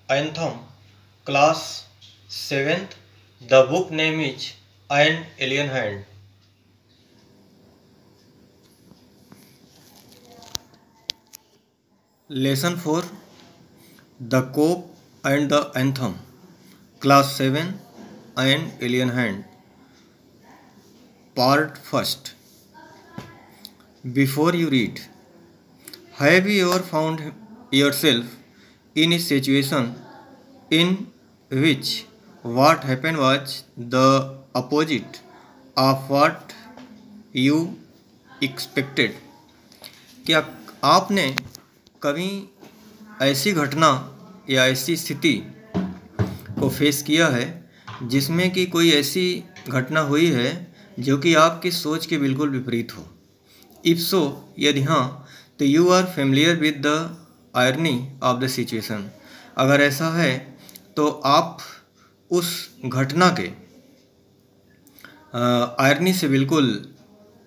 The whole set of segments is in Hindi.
Anthem, Class 7th. The book name is An Alien Hand. Lesson 4. The Cope and the Anthem, Class 7, An Alien Hand. Part 1st. Before you read, have you ever found yourself in a situation in which what happened was the opposite of what you expected? क्या आपने कभी ऐसी घटना या ऐसी स्थिति को फेस किया है जिसमें कि कोई ऐसी घटना हुई है जो कि आपकी सोच के बिल्कुल विपरीत हो? इफ सो, यदि हाँ, तो you are familiar with the irony of the situation. अगर ऐसा है तो आप उस घटना के आयरनी से बिल्कुल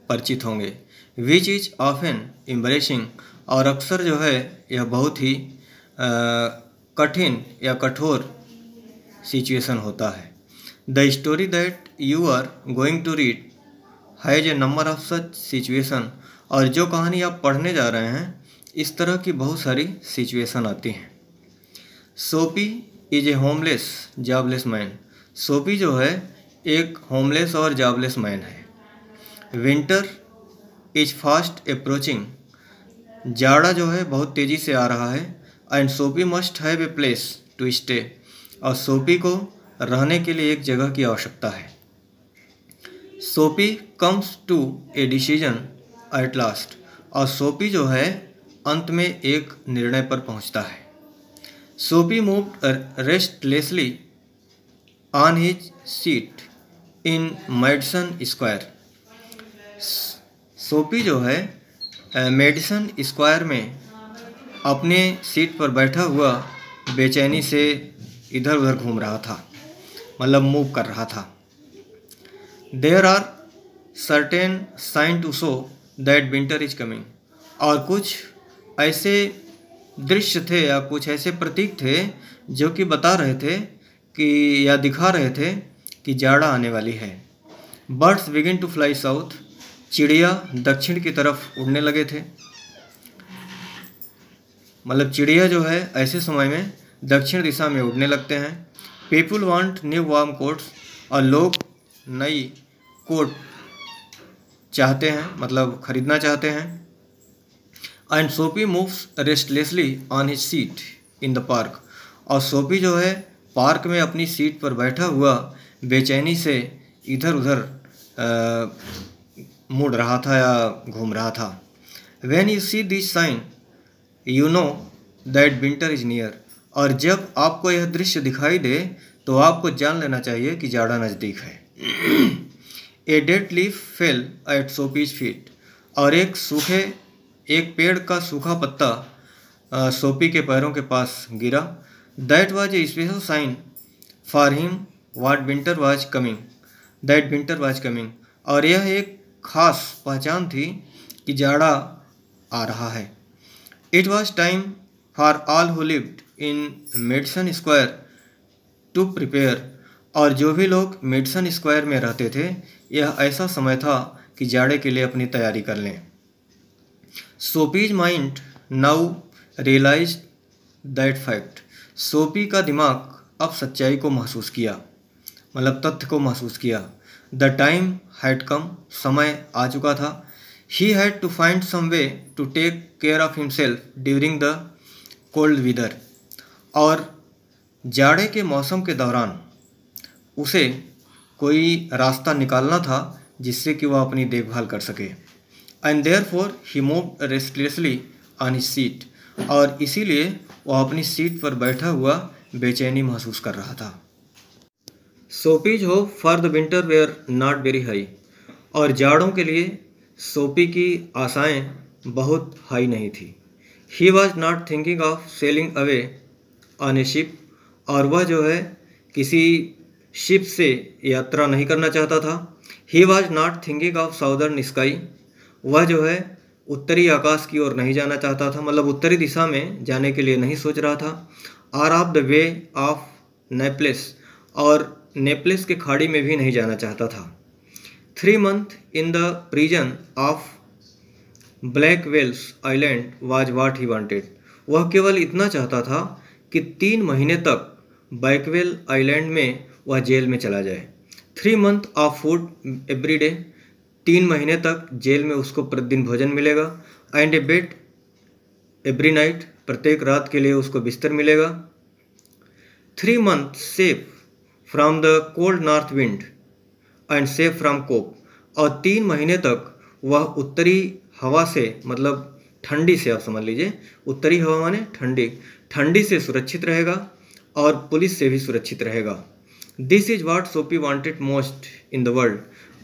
परिचित होंगे। विच इज ऑफन एम्बरेसिंग, और अक्सर जो है यह बहुत ही कठिन या कठोर सिचुएशन होता है। The story that you are going to read has a number of such situation, और जो कहानी आप पढ़ने जा रहे हैं इस तरह की बहुत सारी सिचुएशन आती हैं। सोपी is a homeless jobless man. सोपी जो है एक होमलेस और जॉबलेस मैन है। विंटर इज फास्ट अप्रोचिंग, जाड़ा जो है बहुत तेज़ी से आ रहा है। And Soapy must have a place to stay, और सोपी को रहने के लिए एक जगह की आवश्यकता है। Soapy comes to a decision at last, और सोपी जो है अंत में एक निर्णय पर पहुंचता है। सोपी moved restlessly on his seat in Madison square. सोपी जो है मेडिसन स्क्वायर में अपने सीट पर बैठा हुआ बेचैनी से इधर उधर घूम रहा था, मतलब मूव कर रहा था। There are certain sign to show that winter is coming, और कुछ ऐसे दृश्य थे या कुछ ऐसे प्रतीक थे जो कि बता रहे थे कि या दिखा रहे थे कि जाड़ा आने वाली है। Birds begin to fly south, चिड़िया दक्षिण की तरफ उड़ने लगे थे। मतलब चिड़िया जो है ऐसे समय में दक्षिण दिशा में उड़ने लगते हैं। People want new warm quotes, और लोग नई कोट चाहते हैं, मतलब खरीदना चाहते हैं। एंड सोपी moves restlessly on his seat in the park, और सोपी जो है पार्क में अपनी सीट पर बैठा हुआ बेचैनी से इधर उधर मुड़ रहा था या घूम रहा था। When you see this sign you know that winter is near, और जब आपको यह दृश्य दिखाई दे तो आपको जान लेना चाहिए कि जाड़ा नज़दीक है। A dead leaf fell at Soapy's feet, और एक पेड़ का सूखा पत्ता सोपी के पैरों के पास गिरा। That was a special sign for him that winter was coming, और यह एक खास पहचान थी कि जाड़ा आ रहा है। It was time for all who lived in Madison Square to prepare, और जो भी लोग मेडिसन स्क्वायर में रहते थे यह ऐसा समय था कि जाड़े के लिए अपनी तैयारी कर लें। Soapy's mind now realize that fact, Soapy का दिमाग अब सच्चाई को महसूस किया, मतलब तथ्य को महसूस किया। द टाइम हैड कम, समय आ चुका था। He had to find some way to take care of himself during the cold weather, और जाड़े के मौसम के दौरान उसे कोई रास्ता निकालना था जिससे कि वह अपनी देखभाल कर सके। And therefore he moved restlessly on his seat, और इसीलिए वह अपनी सीट पर बैठा हुआ बेचैनी महसूस कर रहा था। Soapy's hope for the winter were not very high, और जाड़ों के लिए सोपी की आशाएं बहुत हाई नहीं थी। He was not thinking of selling away on A ship, और वह जो है किसी शिप से यात्रा नहीं करना चाहता था। He was not thinking of southern sky, वह जो है उत्तरी आकाश की ओर नहीं जाना चाहता था, मतलब उत्तरी दिशा में जाने के लिए नहीं सोच रहा था। Or off the way of Naples, और नेपलेस के खाड़ी में भी नहीं जाना चाहता था। 3 months in the prison of Blackwell's island was what he wanted. वह केवल इतना चाहता था कि 3 महीने तक बैकवेल आइलैंड में वह जेल में चला जाए। 3 months of food every day, 3 महीने तक जेल में उसको प्रतिदिन भोजन मिलेगा। And a bed every night, प्रत्येक रात के लिए उसको बिस्तर मिलेगा। 3 months safe from the cold north wind and safe from cop, और 3 महीने तक वह उत्तरी हवा से, मतलब ठंडी से, आप समझ लीजिए उत्तरी हवा माने ठंडी, ठंडी से सुरक्षित रहेगा और पुलिस से भी सुरक्षित रहेगा। दिस इज व्हाट सोपी wanted most in the world,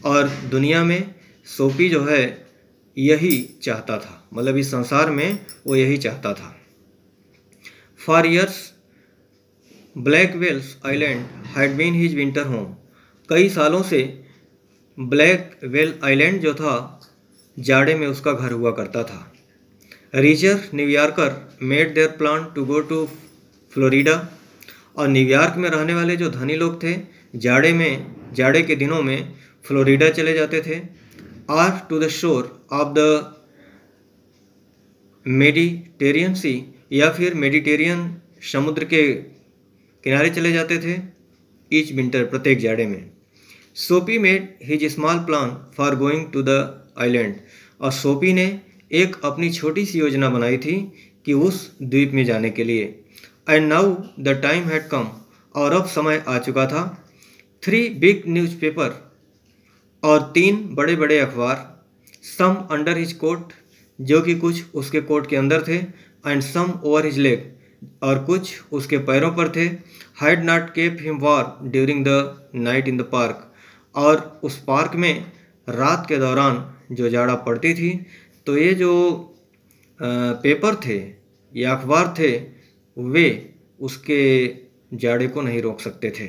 और दुनिया में सोपी जो है यही चाहता था, मतलब इस संसार में वो यही चाहता था। For years Blackwell's island had been his winter home, कई सालों से ब्लैकवेल आइलैंड जो था जाड़े में उसका घर हुआ करता था। Richer New Yorker made their plan to go to Florida, और न्यूयॉर्क में रहने वाले जो धनी लोग थे जाड़े के दिनों में फ्लोरिडा चले जाते थे। Or to the shore of the Mediterranean sea, या फिर मेडिटेरियन समुद्र के किनारे चले जाते थे ईच विंटर, प्रत्येक जाड़े में। Soapy made his small plan for going to the island, और सोपी ने एक अपनी छोटी सी योजना बनाई थी कि उस द्वीप में जाने के लिए। And now the time had come, और अब समय आ चुका था। 3 बिग न्यूज़पेपर, और 3 बड़े बड़े अखबार। सम अंडर हिज कोट, जो कि कुछ उसके कोट के अंदर थे। And some over his leg, और कुछ उसके पैरों पर थे। Had not kept him warm during the night in the park, और उस पार्क में रात के दौरान जो जाड़ा पड़ती थी, तो ये जो पेपर थे या अखबार थे वे उसके जाड़े को नहीं रोक सकते थे।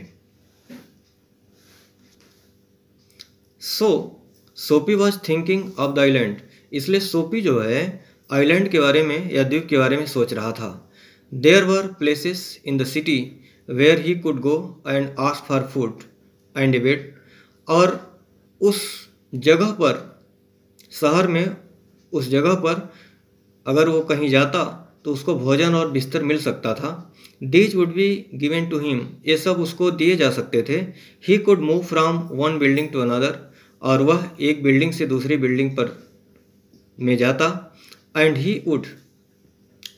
सोपी was thinking of the island, इसलिए सोपी जो है आइलैंड के बारे में या द्वीप के बारे में सोच रहा था। There were places in the city where he could go and ask for food and a bed, और उस जगह पर, शहर में उस जगह पर अगर वो कहीं जाता तो उसको भोजन और बिस्तर मिल सकता था। These would be given to him, ये सब उसको दिए जा सकते थे। He could move from one building to another, और वह एक बिल्डिंग से दूसरी बिल्डिंग पर में जाता। एंड ही वुड,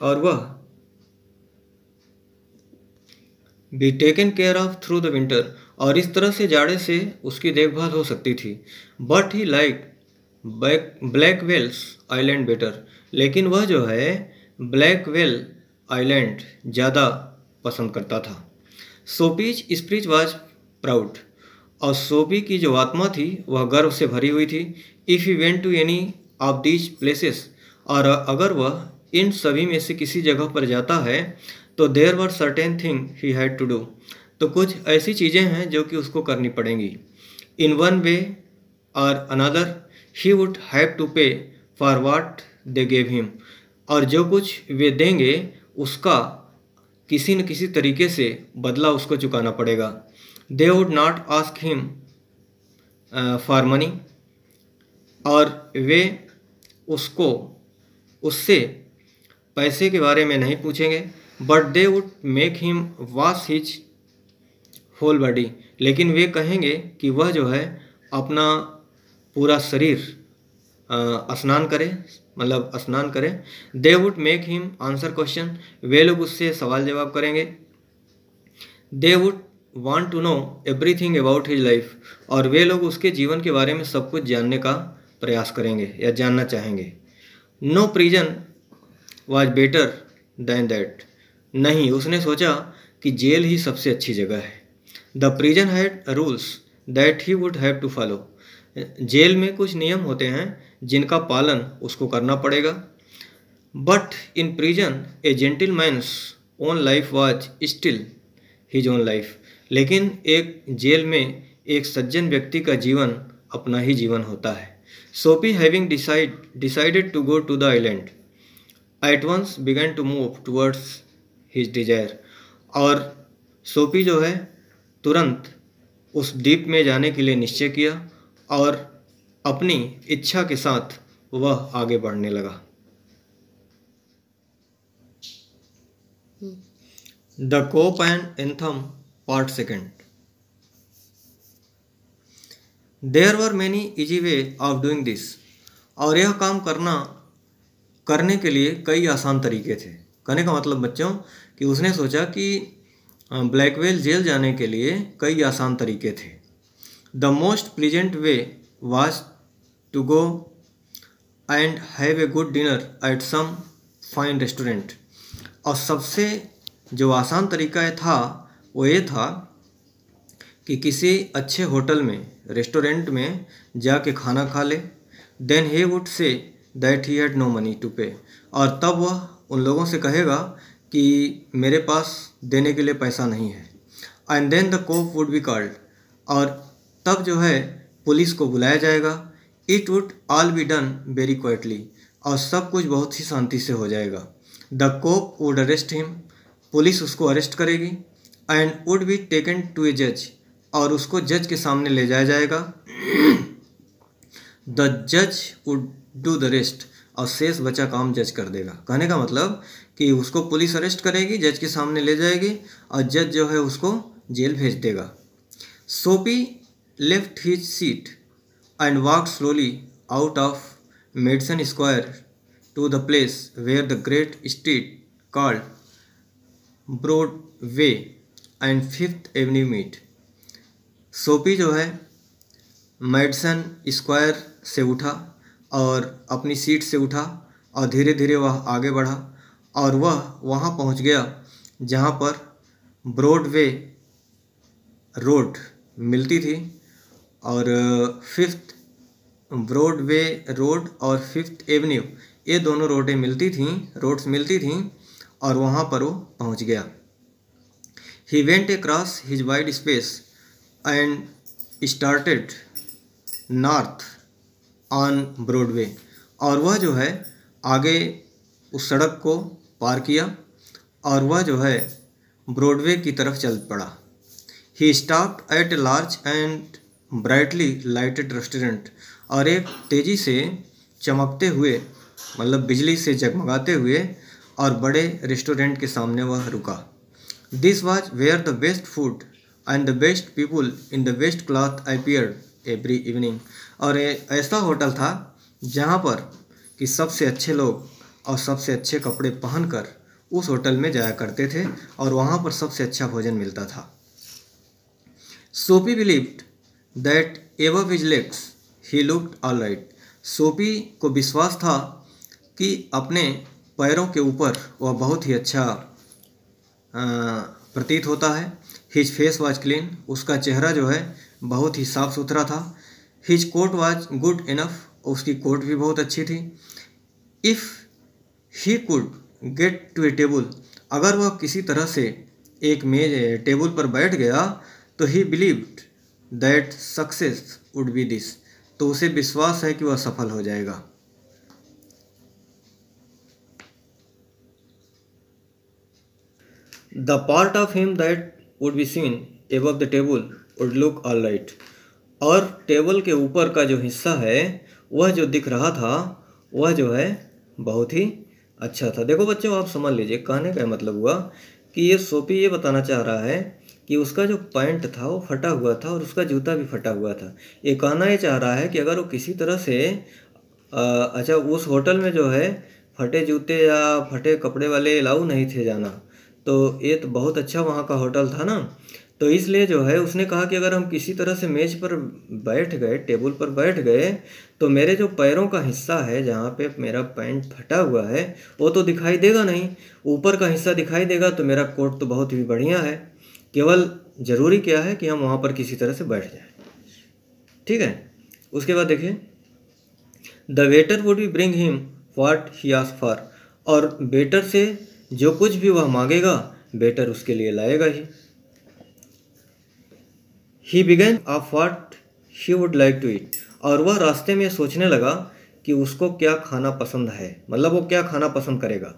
और वह be taken care of through the winter, और इस तरह से जाड़े से उसकी देखभाल हो सकती थी। But he like Blackwell's island better, लेकिन वह जो है ब्लैकवेल आइलैंड ज़्यादा पसंद करता था। सोपीज स्पिरिट वाज प्राउड, और सोपी की जो आत्मा थी वह गर्व से भरी हुई थी। If he went to any of these places, और अगर वह इन सभी में से किसी जगह पर जाता है तो there were certain thing he had to do, तो कुछ ऐसी चीज़ें हैं जो कि उसको करनी पड़ेंगी। इन one way or another he would have to pay for what they gave him, और जो कुछ वे देंगे उसका किसी न किसी तरीके से बदला उसको चुकाना पड़ेगा। They would not ask him for money, और वे उससे पैसे के बारे में नहीं पूछेंगे। But they would make him wash his whole body, लेकिन वे कहेंगे कि वह जो है अपना पूरा शरीर स्नान करे। They would make him answer question, वे लोग उससे सवाल जवाब करेंगे। They would want to know everything about his life, और वे लोग उसके जीवन के बारे में सब कुछ जानने का प्रयास करेंगे या जानना चाहेंगे। No prison was better than that, नहीं, उसने सोचा कि जेल ही सबसे अच्छी जगह है। The prison had rules that he would have to follow, jail में कुछ नियम होते हैं जिनका पालन उसको करना पड़ेगा। But in prison A gentleman's own life was still his own life, लेकिन एक जेल में एक सज्जन व्यक्ति का जीवन अपना ही जीवन होता है। Soapy having decided to go to the island at once began to move towards his desire, और सोपी जो है तुरंत उस द्वीप में जाने के लिए निश्चय किया और अपनी इच्छा के साथ वह आगे बढ़ने लगा। The cop and anthem part second. There were many easy way of doing this. और यह काम करने के लिए कई आसान तरीके थे। कहने का मतलब बच्चों कि उसने सोचा कि ब्लैकवेल जेल जाने के लिए कई आसान तरीके थे। The most pleasant way was to go and have a good dinner at some fine restaurant. और सबसे जो आसान तरीका था वो ये था कि किसी अच्छे होटल में रेस्टोरेंट में जाके खाना खा ले। Then he would say that he had no money to pay. और तब वह उन लोगों से कहेगा कि मेरे पास देने के लिए पैसा नहीं है। And then the cop would be called. और तब जो है पुलिस को बुलाया जाएगा। It would all be done very quietly. और सब कुछ बहुत ही शांति से हो जाएगा। The cop would arrest him. Police उसको अरेस्ट करेगी। And would be taken to a जज। और उसको जज के सामने ले जाया जाएगा। द जज वुड डू द रेस्ट। और शेष बचा काम जज कर देगा। कहने का मतलब कि उसको पुलिस अरेस्ट करेगी, जज के सामने ले जाएगी और जज जो है उसको जेल भेज देगा। Soapy left his seat and walk slowly out of Madison Square to the place where the great street called Broadway and Fifth Avenue meet. Soapy जो है मेडिसन स्क्वायर से उठा और अपनी सीट से उठा और धीरे धीरे वह आगे बढ़ा और वह वहाँ पहुँच गया जहाँ पर ब्रॉडवे रोड मिलती थी और फिफ्थ ब्रॉडवे रोड और फिफ्थ एवेन्यू ये दोनों रोड्स मिलती थीं और वहाँ पर वो पहुँच गया। He went across his wide space and started north on Broadway. और वह जो है आगे उस सड़क को पार किया और वह जो है ब्रॉडवे की तरफ चल पड़ा। He stopped at a large and brightly lighted restaurant. और एक तेज़ी से चमकते हुए मतलब बिजली से जगमगाते हुए और बड़े रेस्टोरेंट के सामने वह रुका। This was where the best food and the best people in the best cloth appeared every evening. और ऐसा होटल था जहाँ पर कि सबसे अच्छे लोग और सबसे अच्छे कपड़े पहनकर उस होटल में जाया करते थे और वहाँ पर सबसे अच्छा भोजन मिलता था। सोपी believed that above his legs he looked all right. सोपी को विश्वास था कि अपने पैरों के ऊपर वह बहुत ही अच्छा प्रतीत होता है। His face was clean. उसका चेहरा जो है बहुत ही साफ सुथरा था। His coat was good enough. उसकी कोट भी बहुत अच्छी थी। If he could get to a table. अगर वह किसी तरह से एक टेबल पर बैठ गया तो ही believed that success would be this. तो उसे विश्वास है कि वह सफल हो जाएगा। The part of him that would be seen above the table would look all right। और टेबल के ऊपर का जो हिस्सा है वह जो दिख रहा था वह जो है बहुत ही अच्छा था। देखो बच्चों आप समझ लीजिए कहने का मतलब हुआ कि ये सोपी ये बताना चाह रहा है कि उसका जो पैंट था वो फटा हुआ था और उसका जूता भी फटा हुआ था। ये कहना ये चाह रहा है कि अगर वो किसी तरह से अच्छा उस होटल में जो है फटे जूते या फटे कपड़े वाले अलाउ नहीं थे जाना, तो ये तो बहुत अच्छा वहाँ का होटल था ना। तो इसलिए जो है उसने कहा कि अगर हम किसी तरह से मेज पर बैठ गए, टेबल पर बैठ गए, तो मेरे जो पैरों का हिस्सा है जहाँ पे मेरा पैंट फटा हुआ है वो तो दिखाई देगा नहीं, ऊपर का हिस्सा दिखाई देगा। तो मेरा कोट तो बहुत ही बढ़िया है। केवल ज़रूरी क्या है कि हम वहाँ पर किसी तरह से बैठ जाएं। ठीक है। उसके बाद देखिए the waiter would be bring him what he asked for. और वेटर से जो कुछ भी वह मांगेगा वेटर उसके लिए लाएगा ही। He began of what he would like to eat. और वह रास्ते में सोचने लगा कि उसको क्या खाना पसंद है, मतलब वो क्या खाना पसंद करेगा।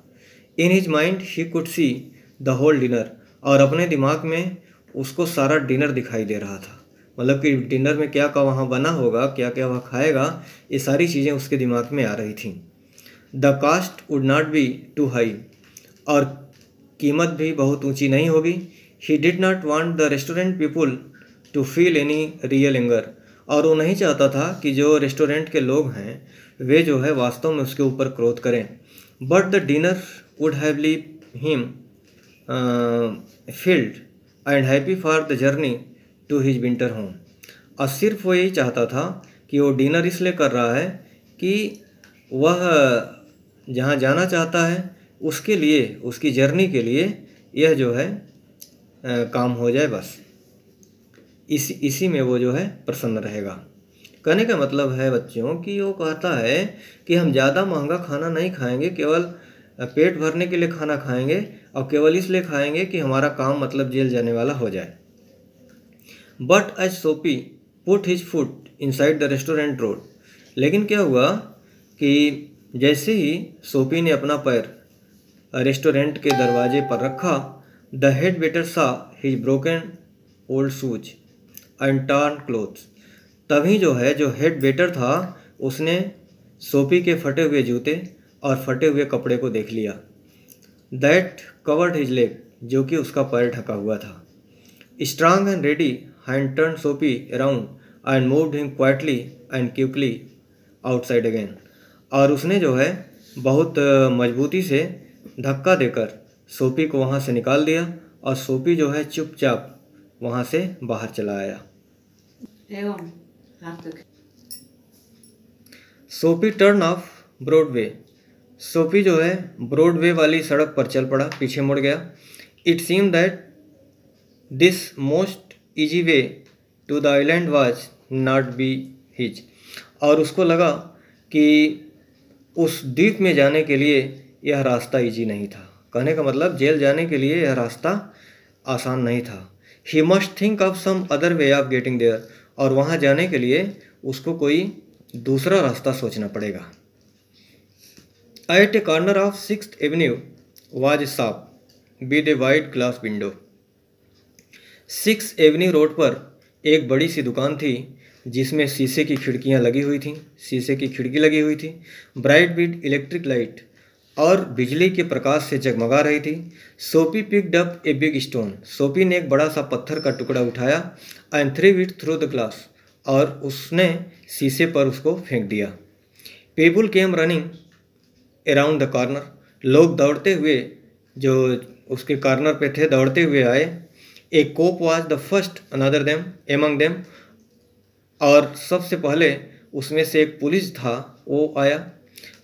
In his mind he could see the whole dinner. और अपने दिमाग में उसको सारा डिनर दिखाई दे रहा था। मतलब कि डिनर में क्या क्या वहाँ बना होगा, क्या क्या वह खाएगा, ये सारी चीज़ें उसके दिमाग में आ रही थीं। The cost would not be too high, और कीमत भी बहुत ऊंची नहीं होगी। He did not want the restaurant people to feel any real anger, और वो नहीं चाहता था कि जो रेस्टोरेंट के लोग हैं वे जो है वास्तव में उसके ऊपर क्रोध करें। But the dinner would have leave him filled and happy for the journey to his winter home. और सिर्फ वो यही चाहता था कि वो डिनर इसलिए कर रहा है कि वह जहाँ जाना चाहता है उसके लिए, उसकी जर्नी के लिए यह जो है काम हो जाए, बस इसी में वो जो है प्रसन्न रहेगा। कहने का मतलब है बच्चों कि वो कहता है कि हम ज़्यादा महंगा खाना नहीं खाएंगे, केवल पेट भरने के लिए खाना खाएंगे, और केवल इसलिए खाएंगे कि हमारा काम मतलब जेल जाने वाला हो जाए। बट एज सोपी put his foot inside the restaurant road, लेकिन क्या हुआ कि जैसे ही सोपी ने अपना पैर रेस्टोरेंट के दरवाजे पर रखा, द हेड वेटर सा his broken old shoes and turn clothes. तभी जो हेड वेटर था उसने सोपी के फटे हुए जूते और फटे हुए कपड़े को देख लिया। दैट कवर्ड हिज लेग, जो कि उसका पैर ढका हुआ था। Strong and ready hand turn Soapy around and moved him quietly and quickly outside again. और उसने जो है बहुत मजबूती से धक्का देकर सोपी को वहाँ से निकाल दिया, और सोपी जो है चुपचाप वहाँ से बाहर चला आया। सोपी टर्न ऑफ ब्रॉडवे, सोपी जो है ब्रॉडवे वाली सड़क पर चल पड़ा, पीछे मुड़ गया। It seem that this most easy way to the island was not be his, और उसको लगा कि उस द्वीप में जाने के लिए यह रास्ता इजी नहीं था। कहने का मतलब जेल जाने के लिए यह रास्ता आसान नहीं था। He must think of some other way of getting there, और वहाँ जाने के लिए उसको कोई दूसरा रास्ता सोचना पड़ेगा। At a corner of 6th Avenue was a shop with a wide glass window. 6th Avenue road पर एक बड़ी सी दुकान थी जिसमें शीशे की खिड़कियां लगी हुई थीं, शीशे की खिड़की लगी हुई थी। ब्राइट विद इलेक्ट्रिक लाइट, और बिजली के प्रकाश से जगमगा रही थी। सोपी picked up a big stone, सोपी ने एक बड़ा सा पत्थर का टुकड़ा उठाया। And through it through the glass, और उसने शीशे पर उसको फेंक दिया। People came running around the corner, लोग दौड़ते हुए जो उसके कॉर्नर पे थे दौड़ते हुए आए। A cop was the first another them among them, और सबसे पहले उसमें से एक पुलिस था, वो आया।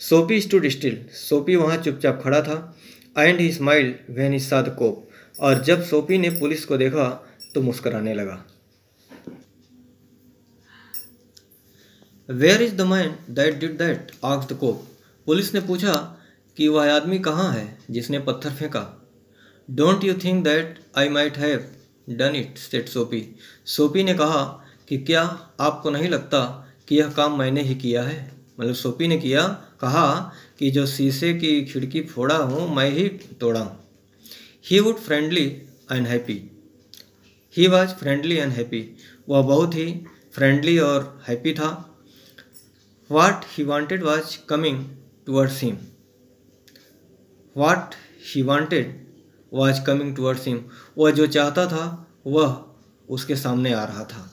सोपी स्टूड स्टिल, सोपी वहाँ चुपचाप खड़ा था। And he smiled when he saw the cop, और जब सोपी ने पुलिस को देखा तो मुस्कुराने लगा। Where is the man that did that asked the cop, police ने पूछा कि वह आदमी कहाँ है जिसने पत्थर फेंका। Don't you think that I might have done it said सोपी, सोपी ने कहा कि क्या आपको नहीं लगता कि यह काम मैंने ही किया है। मतलब सोपी ने कहा कि जो शीशे की खिड़की फोड़ा हूँ मैं ही तोड़ा हूँ। He would friendly and happy, he was friendly and happy, वह बहुत ही फ्रेंडली और हैप्पी था। What he wanted was coming towards him, what he wanted was coming towards him, वह जो चाहता था वह उसके सामने आ रहा था।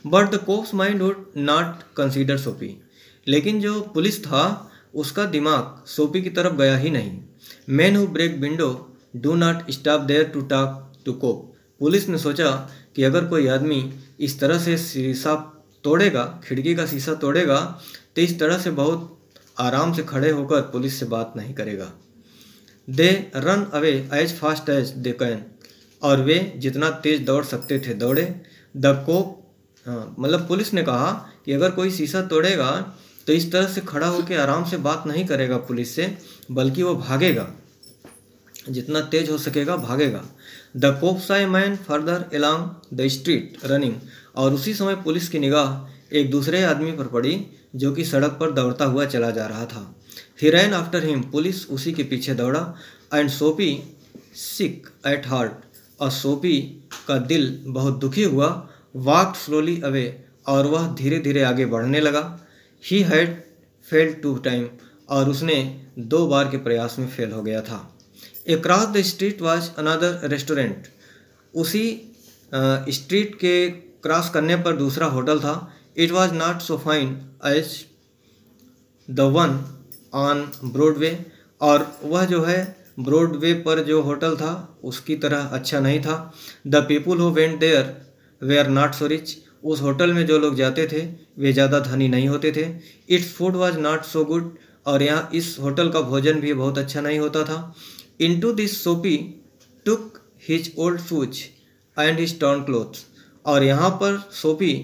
But the cops mind would not consider सोपी, लेकिन जो पुलिस था उसका दिमाग सोपी की तरफ गया ही नहीं। Man who break window do not stop there to talk to cop, police ने सोचा कि अगर कोई आदमी इस तरह से शीशा तोड़ेगा, खिड़की का शीशा तोड़ेगा, तो इस तरह से बहुत आराम से खड़े होकर पुलिस से बात नहीं करेगा। They run away as fast as they can, और वे जितना तेज दौड़ सकते थे दौड़े। द कोप, मतलब पुलिस ने कहा कि अगर कोई शीशा तोड़ेगा तो इस तरह से खड़ा होकर आराम से बात नहीं करेगा पुलिस से, बल्कि वो भागेगा, जितना तेज हो सकेगा भागेगा। द कोप सा a man further along the street running, और उसी समय पुलिस की निगाह एक दूसरे आदमी पर पड़ी जो कि सड़क पर दौड़ता हुआ चला जा रहा था। ही रैन आफ्टर हिम, पुलिस उसी के पीछे दौड़ा। एंड सोपी सिक एट हार्ट, और सोपी का दिल बहुत दुखी हुआ। वॉक्ड स्लोली अवे, और वह धीरे धीरे आगे बढ़ने लगा। ही हैड फेल्ड 2 टाइम, और उसने 2 बार के प्रयास में फेल हो गया था। Across the street was another restaurant. उसी स्ट्रीट के क्रॉस करने पर दूसरा होटल था। It was not so fine as the one on Broadway, और वह जो है ब्रॉडवे पर जो होटल था उसकी तरह अच्छा नहीं था। The people who went there were not so rich. उस होटल में जो लोग जाते थे वे ज़्यादा धनी नहीं होते थे। Its food was not so good, और यहाँ इस होटल का भोजन भी बहुत अच्छा नहीं होता था। इनटू दिस सोपी took his old shoes and his torn clothes, और यहाँ पर सोपी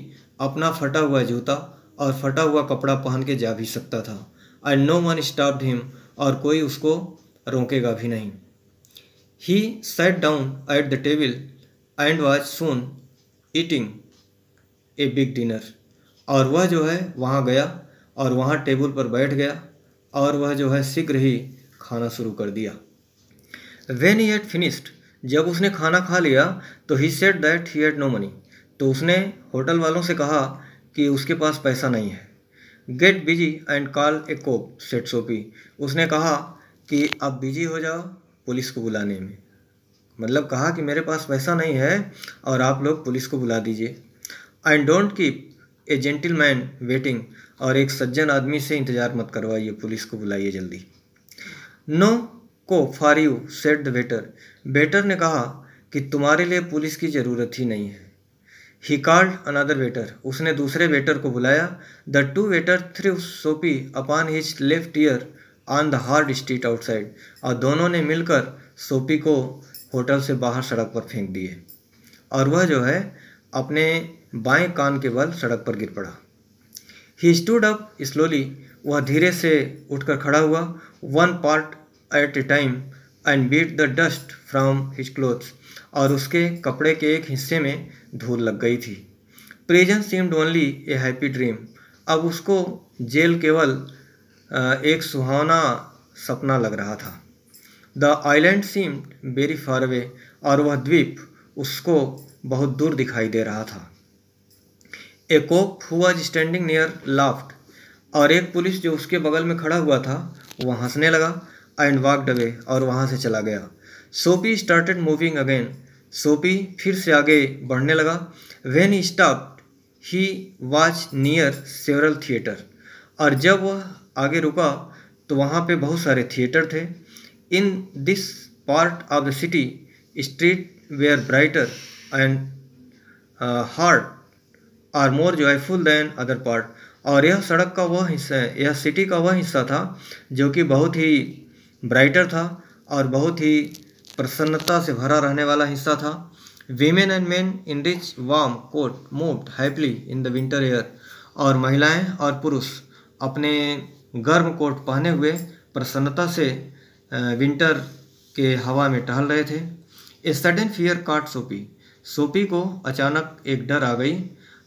अपना फटा हुआ जूता और फटा हुआ कपड़ा पहन के जा भी सकता था। And no one stopped him, और कोई उसको रोकेगा भी नहीं। He sat down at the table and was soon eating a big dinner, और वह जो है वहाँ गया और वहाँ टेबल पर बैठ गया, और वह जो है शीघ्र ही खाना शुरू कर दिया। When he had finished, जब उसने खाना खा लिया तो he said that he had no money, तो उसने होटल वालों से कहा कि उसके पास पैसा नहीं है। Get busy and call a cop, said Sophie, उसने कहा कि आप बिजी हो जाओ पुलिस को बुलाने में, मतलब कहा कि मेरे पास पैसा नहीं है और आप लोग पुलिस को बुला दीजिए। And don't keep a gentleman waiting, और एक सज्जन आदमी से इंतज़ार मत करवाइए, पुलिस को बुलाइए जल्दी। नो को for you, said the waiter, waiter ने कहा कि तुम्हारे लिए पुलिस की ज़रूरत ही नहीं है। ही कॉल्ड अनदर वेटर, उसने दूसरे वेटर को बुलाया। द 2 वेटर थ्रू सोपी upon his left ear on the hard street outside, और दोनों ने मिलकर सोपी को होटल से बाहर सड़क पर फेंक दिए, और वह जो है अपने बाएं कान के बल सड़क पर गिर पड़ा। ही स्टूड अप स्लोली, वह धीरे से उठकर खड़ा हुआ। 1 part at a time and beat the dust from his clothes, और उसके कपड़े के एक हिस्से में धूल लग गई थी। प्रिजन सीम्ड ओनली ए हैप्पी ड्रीम, अब उसको जेल केवल एक सुहावना सपना लग रहा था। The island seemed very far away, और वह द्वीप उसको बहुत दूर दिखाई दे रहा था। A cop who was standing near laughed, और एक पुलिस जो उसके बगल में खड़ा हुआ था वह हंसने लगा। एंड वॉकड अवे, और वहाँ से चला गया। सोपी स्टार्टेड मूविंग अगेन, सोपी फिर से आगे बढ़ने लगा। When he stopped he was near several theatre, और जब वह आगे रुका तो वहाँ पे बहुत सारे थिएटर थे। In this part of the city street were brighter and hard are more joyful than other part, और यह सड़क का वह हिस्सा है, यह सिटी का वह हिस्सा था जो कि बहुत ही ब्राइटर था और बहुत ही प्रसन्नता से भरा रहने वाला हिस्सा था। Women and men in rich warm coat moved happily in the winter air, और महिलाएं और पुरुष अपने गर्म कोट पहने हुए प्रसन्नता से विंटर के हवा में टहल रहे थे। ए सडन फियर कॉट सोपी, सोपी को अचानक एक डर आ गई।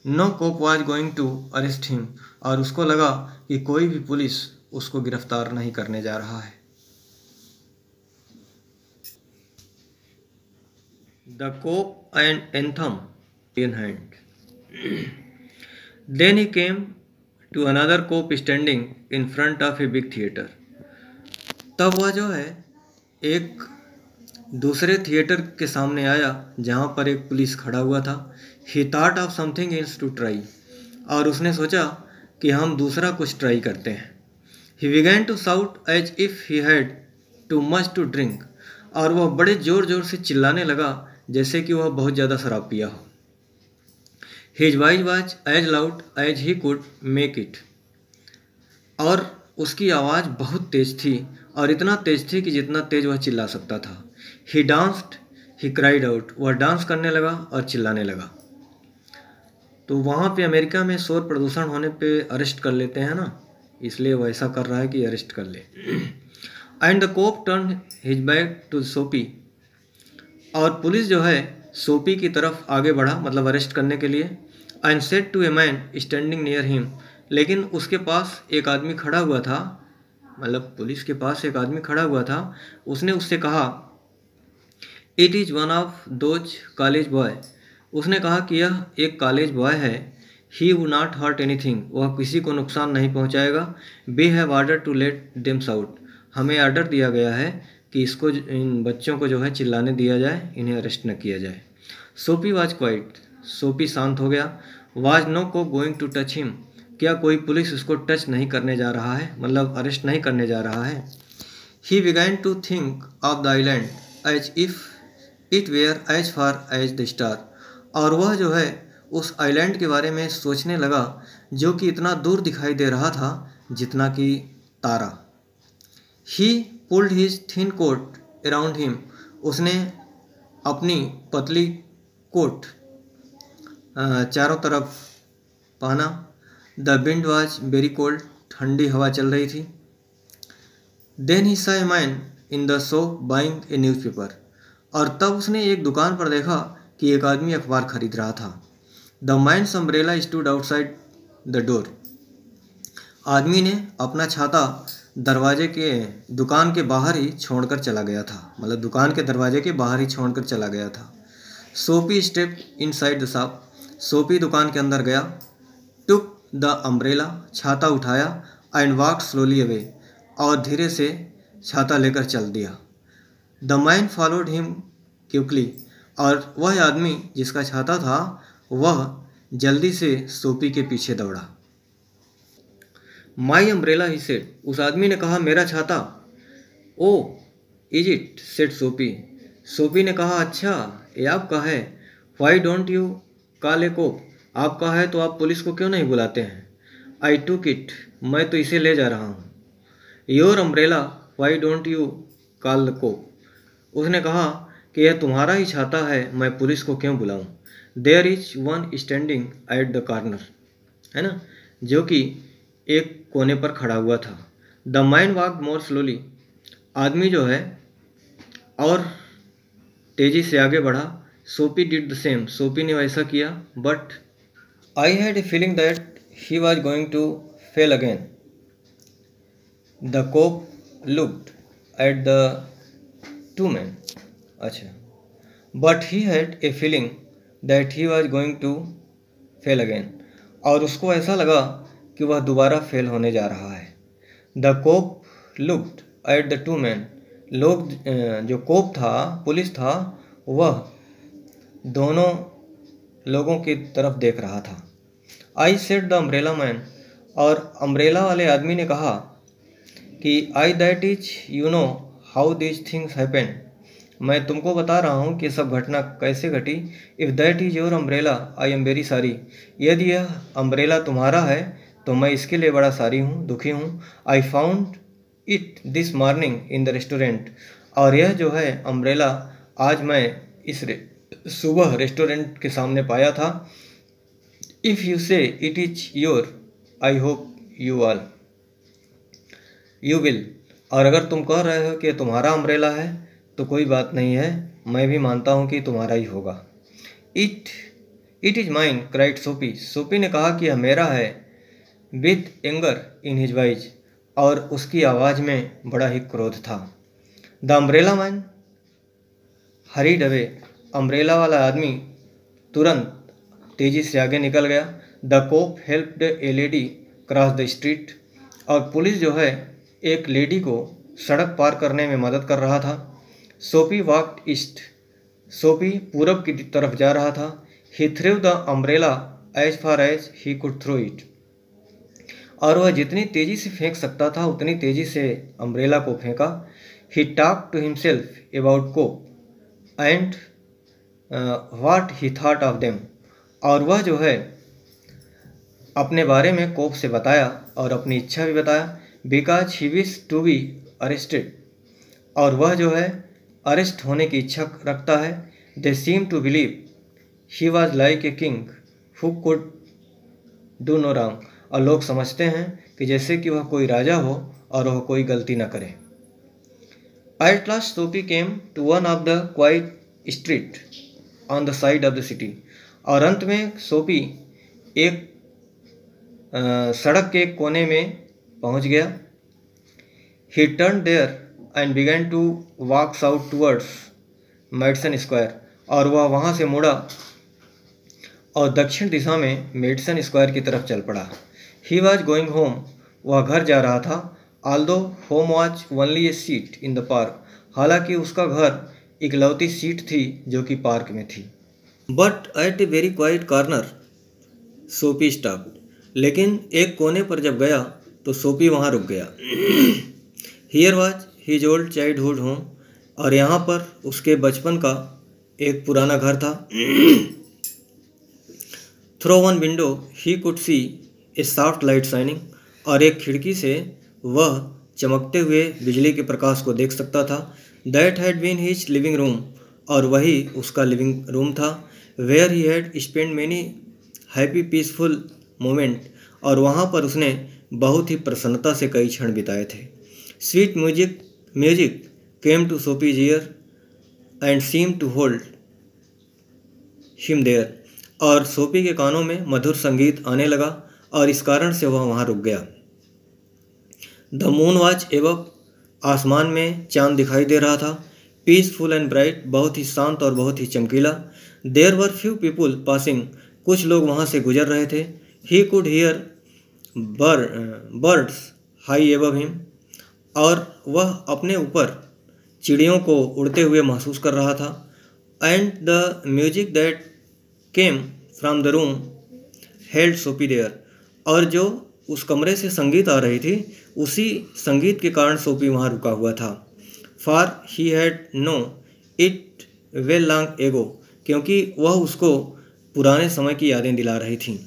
No cop was going to arrest him, और उसको लगा कि कोई भी पुलिस उसको गिरफ्तार नहीं करने जा रहा है। The cop and anthem in hand, then he came to another cop standing in front of a big theatre, तब वह जो है एक दूसरे थिएटर के सामने आया जहाँ पर एक पुलिस खड़ा हुआ था। He thought of something else to try, और उसने सोचा कि हम दूसरा कुछ ट्राई करते हैं। He began to shout as if he had too much to drink, और वह बड़े ज़ोर ज़ोर से चिल्लाने लगा जैसे कि वह बहुत ज़्यादा शराब पिया हो। His voice was as loud as he could make it, और उसकी आवाज़ बहुत तेज थी, और इतना तेज थी कि जितना तेज वह चिल्ला सकता था। ही डांस्ड, ही क्राइड आउट, वह डांस करने लगा और चिल्लाने लगा। तो वहाँ पे अमेरिका में शोर प्रदूषण होने पे अरेस्ट कर लेते हैं ना, इसलिए वह ऐसा कर रहा है कि अरेस्ट कर ले। And the cop turn his back to Soapy, और पुलिस जो है सोपी की तरफ आगे बढ़ा, मतलब अरेस्ट करने के लिए। And said to a man standing near him, लेकिन उसके पास एक आदमी खड़ा हुआ था, मतलब पुलिस के पास एक आदमी खड़ा हुआ था। उसने उससे कहा it is one of those college boy. उसने कहा कि यह एक कॉलेज बॉय है। He would not hurt anything. वह किसी को नुकसान नहीं पहुंचाएगा। We have order to let them out. हमें ऑर्डर दिया गया है कि इन बच्चों को जो है चिल्लाने दिया जाए, इन्हें अरेस्ट न किया जाए। सोपी वॉज क्वाइट। सोपी शांत हो गया। वाज नो को गोइंग टू टच हिम। क्या कोई पुलिस उसको टच नहीं करने जा रहा है, मतलब अरेस्ट नहीं करने जा रहा है। He began to think of the island as if it were as far as the star. और वह जो है उस आइलैंड के बारे में सोचने लगा जो कि इतना दूर दिखाई दे रहा था जितना कि तारा। He pulled his thin coat around him. उसने अपनी पतली कोट चारों तरफ पहना। The wind was very cold. ठंडी हवा चल रही थी। Then he saw a man in the shop buying a newspaper. और तब उसने एक दुकान पर देखा कि एक आदमी अखबार खरीद रहा था। The man's umbrella stood outside the door. आदमी ने अपना छाता दरवाजे के दुकान के बाहर ही छोड़कर चला गया था, मतलब दुकान के दरवाजे के बाहर ही छोड़कर चला गया था। सोपी स्टेप इनसाइड द शॉप। सोपी दुकान के अंदर गया। Took the umbrella. छाता उठाया। And walk slowly away. और धीरे से छाता लेकर चल दिया। The man followed him quickly. और वह आदमी जिसका छाता था वह जल्दी से सोपी के पीछे दौड़ा। माई अम्ब्रेला ही सेड। उस आदमी ने कहा मेरा छाता। ओ इज इट सेड सोपी। सोपी ने कहा अच्छा ये आपका है। वाई डोंट यू कॉल ए कोप। आपका है तो आप पुलिस को क्यों नहीं बुलाते हैं। I took it. मैं तो इसे ले जा रहा हूँ। Your umbrella why don't you call the cop. उसने कहा कि यह तुम्हारा ही छाता है, मैं पुलिस को क्यों बुलाऊं। There is one standing at the corner. है ना, जो कि एक कोने पर खड़ा हुआ था। The man walk more slowly. आदमी जो है और तेजी से आगे बढ़ा। सोपी डिड द सेम। सोपी ने वैसा किया। But I had a feeling that he was going to fail again. The cop looked at the two man. अच्छा, but he had a feeling that he was going to fail again. और उसको ऐसा लगा कि वह दोबारा फेल होने जा रहा है। The cop looked at the two man. लोग जो कोप था, पुलिस था, वह दोनों लोगों की तरफ देख रहा था। I said the umbrella man. और अम्ब्रेला वाले आदमी ने कहा कि I that is you know how this things happen. मैं तुमको बता रहा हूँ कि सब घटना कैसे घटी। If that is your umbrella I am very sorry. यदि यह अम्ब्रेला तुम्हारा है तो मैं इसके लिए बड़ा सॉरी हूँ, दुखी हूँ। I found it this morning in the restaurant. और यह जो है अम्ब्रेला आज मैं इस सुबह रेस्टोरेंट के सामने पाया था। इफ़ यू से it is your I hope you all you will. और अगर तुम कह रहे हो कि तुम्हारा अम्ब्रेला है तो कोई बात नहीं है, मैं भी मानता हूँ कि तुम्हारा ही होगा। इट इज़ माइन क्राइड सोपी। सोपी ने कहा कि यह मेरा है। With anger in his voice. और उसकी आवाज़ में बड़ा ही क्रोध था। The umbrella man hurried away. Umbrella वाला आदमी तुरंत तेज़ी से आगे निकल गया। The cop helped a lady cross the street. और पुलिस जो है एक लेडी को सड़क पार करने में मदद कर रहा था। सोपी वॉक्ड ईस्ट। सोपी पूरब की तरफ जा रहा था। He threw the umbrella as far as he could throw it. और वह जितनी तेज़ी से फेंक सकता था उतनी तेज़ी से अम्ब्रेला को फेंका। He talk to himself about cop and what he thought of them. और वह जो है अपने बारे में कोप से बताया और अपनी इच्छा भी बताया। Because he wish to be arrested. और वह जो है अरेस्ट होने की इच्छा रखता है। They seem to believe he was like a king who could do no wrong. और लोग समझते हैं कि जैसे कि वह कोई राजा हो और वह कोई गलती न करे। At last Soapy came to one of the quiet street on the side of the city. और अंत में सोपी एक सड़क के कोने में पहुंच गया। He turn there and began to walk south towards Madison Square, और वह वहाँ से मुड़ा और दक्षिण दिशा में मेडिसन स्क्वायर की तरफ चल पड़ा। ही वॉज गोइंग होम, वह घर जा रहा था। Although home was only A seat in the park, हालांकि उसका घर इकलौती सीट थी जो कि पार्क में थी। But at a very quite corner सोपी स्टॉप्ड, लेकिन एक कोने पर जब गया तो सोपी वहाँ रुक गया। Here was his old childhood home, और यहाँ पर उसके बचपन का एक पुराना घर था। Through one window he could C A soft light shining, और एक खिड़की से वह चमकते हुए बिजली के प्रकाश को देख सकता था। That had been his living room, और वही उसका लिविंग रूम था। Where he had spend many happy peaceful moment, और वहाँ पर उसने बहुत ही प्रसन्नता से कई क्षण बिताए थे। Sweet music came to Soapy's ear and seem to hold him there, और सोपी के कानों में मधुर संगीत आने लगा और इस कारण से वह वहाँ रुक गया। द मून वॉज एबव, आसमान में चांद दिखाई दे रहा था। पीसफुल एंड ब्राइट, बहुत ही शांत और बहुत ही चमकीला। There were few people passing, कुछ लोग वहाँ से गुजर रहे थे। He could hear birds high above him, और वह अपने ऊपर चिड़ियों को उड़ते हुए महसूस कर रहा था। And the music that came from the room held सोपी देयर, और जो उस कमरे से संगीत आ रही थी उसी संगीत के कारण सोपी वहाँ रुका हुआ था। For he had know it well long ago, क्योंकि वह उसको पुराने समय की यादें दिला रही थी।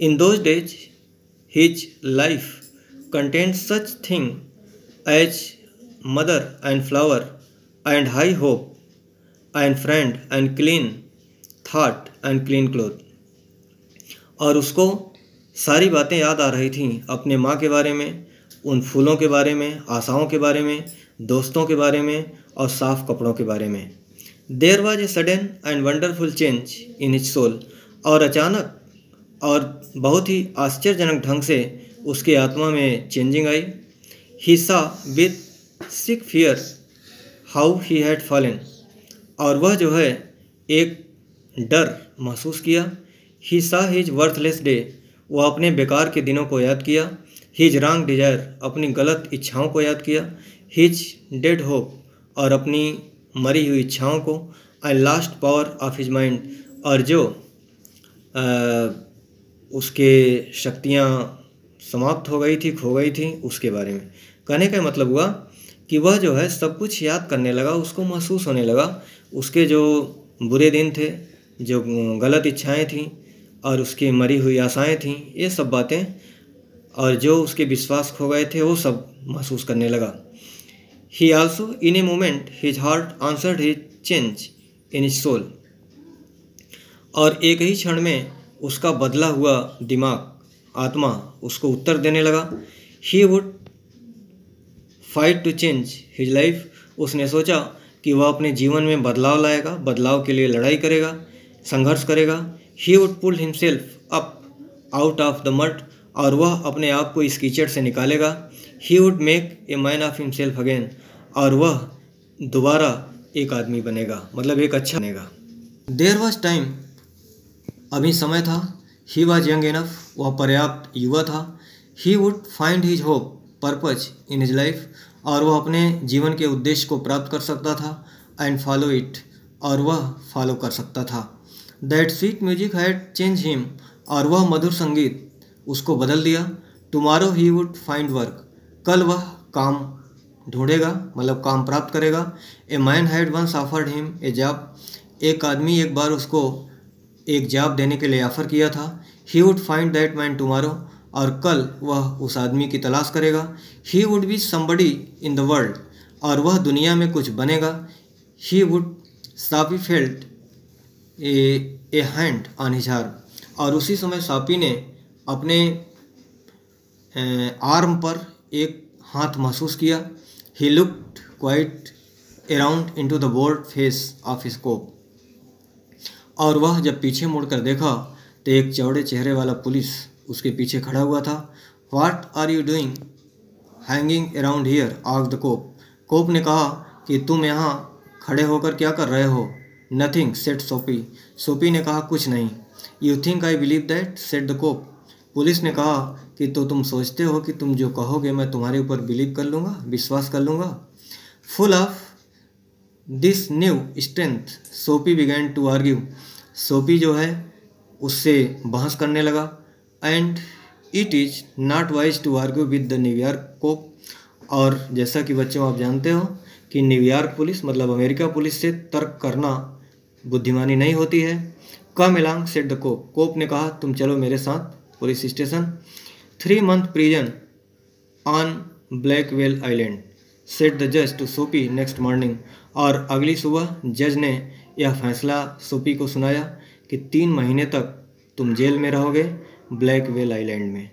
In those days his life content such thing as mother and flower and high hope and friend and clean thought and clean cloth, और उसको सारी बातें याद आ रही थीं अपने माँ के बारे में, उन फूलों के बारे में, आशाओं के बारे में, दोस्तों के बारे में और साफ कपड़ों के बारे में। There was a sudden and wonderful change in his soul, और अचानक और बहुत ही आश्चर्यजनक ढंग से उसकी आत्मा में चेंजिंग आई। ही सा with sick fear how he had fallen, और वह जो है एक डर महसूस किया। ही सा हिज वर्थलेस डे, वह अपने बेकार के दिनों को याद किया। हिज रॉन्ग डिजायर, अपनी गलत इच्छाओं को याद किया। हिज डेड होप, और अपनी मरी हुई इच्छाओं को। And last power of his mind, और जो उसके शक्तियाँ समाप्त हो गई थी, खो गई थी, उसके बारे में। कहने का मतलब हुआ कि वह जो है सब कुछ याद करने लगा, उसको महसूस होने लगा उसके जो बुरे दिन थे, जो गलत इच्छाएं थीं और उसकी मरी हुई आशाएं थीं, ये सब बातें, और जो उसके विश्वास खो गए थे वो सब महसूस करने लगा। He also in a moment his heart answered his change in his soul, और एक ही क्षण में उसका बदला हुआ दिमाग, आत्मा उसको उत्तर देने लगा। He would fight to change his life, उसने सोचा कि वह अपने जीवन में बदलाव लाएगा, बदलाव के लिए लड़ाई करेगा, संघर्ष करेगा। He would pull himself up out of the mud, और वह अपने आप को इस कीचड़ से निकालेगा। He would make a man of himself again, और वह दोबारा एक आदमी बनेगा, मतलब एक अच्छा बनेगा। देयर वॉज टाइम, अभी समय था। ही वॉज यंग इनफ, वह पर्याप्त युवा था। He would find his hope purpose in his life, और वह अपने जीवन के उद्देश्य को प्राप्त कर सकता था। एंड फॉलो इट, और वह फॉलो कर सकता था। That sweet music had change him, और वह मधुर संगीत उसको बदल दिया। Tomorrow he would find work, कल वह काम ढूंढेगा, मतलब काम प्राप्त करेगा। A man had once offered him a job, एक आदमी एक बार उसको एक जॉब देने के लिए ऑफर किया था। He would find that man tomorrow, और कल वह उस आदमी की तलाश करेगा। He would be somebody in the world, और वह दुनिया में कुछ बनेगा। He would Soapy felt a hand on his arm, और उसी समय सापी ने अपने आर्म पर एक हाथ महसूस किया। He looked quite around into the board face of his cop, और वह जब पीछे मुड़कर देखा तो एक चौड़े चेहरे वाला पुलिस उसके पीछे खड़ा हुआ था। What are you doing hanging around here, asked the cop. Cop ने कहा कि तुम यहाँ खड़े होकर क्या कर रहे हो? नथिंग सेड सोपी। सोपी ने कहा कुछ नहीं। You think I believe that said the cop. Police ने कहा कि तो तुम सोचते हो कि तुम जो कहोगे मैं तुम्हारे ऊपर बिलीव कर लूँगा, विश्वास कर लूँगा। Full of this new strength Soapy began to argue. सोपी जो है उससे बहस करने लगा। And it is not wise to argue with the New York cop. और जैसा कि बच्चों आप जानते हो कि न्यूयॉर्क पुलिस मतलब अमेरिका पुलिस से तर्क करना बुद्धिमानी नहीं होती है। Come along said the cop. Cop ने कहा तुम चलो मेरे साथ police station. 3 month prison on Blackwell island said the जज टू सोपी नेक्स्ट मॉर्निंग। और अगली सुबह जज ने यह फैसला सोपी को सुनाया कि 3 महीने तक तुम जेल में रहोगे ब्लैकवेल आइलैंड में।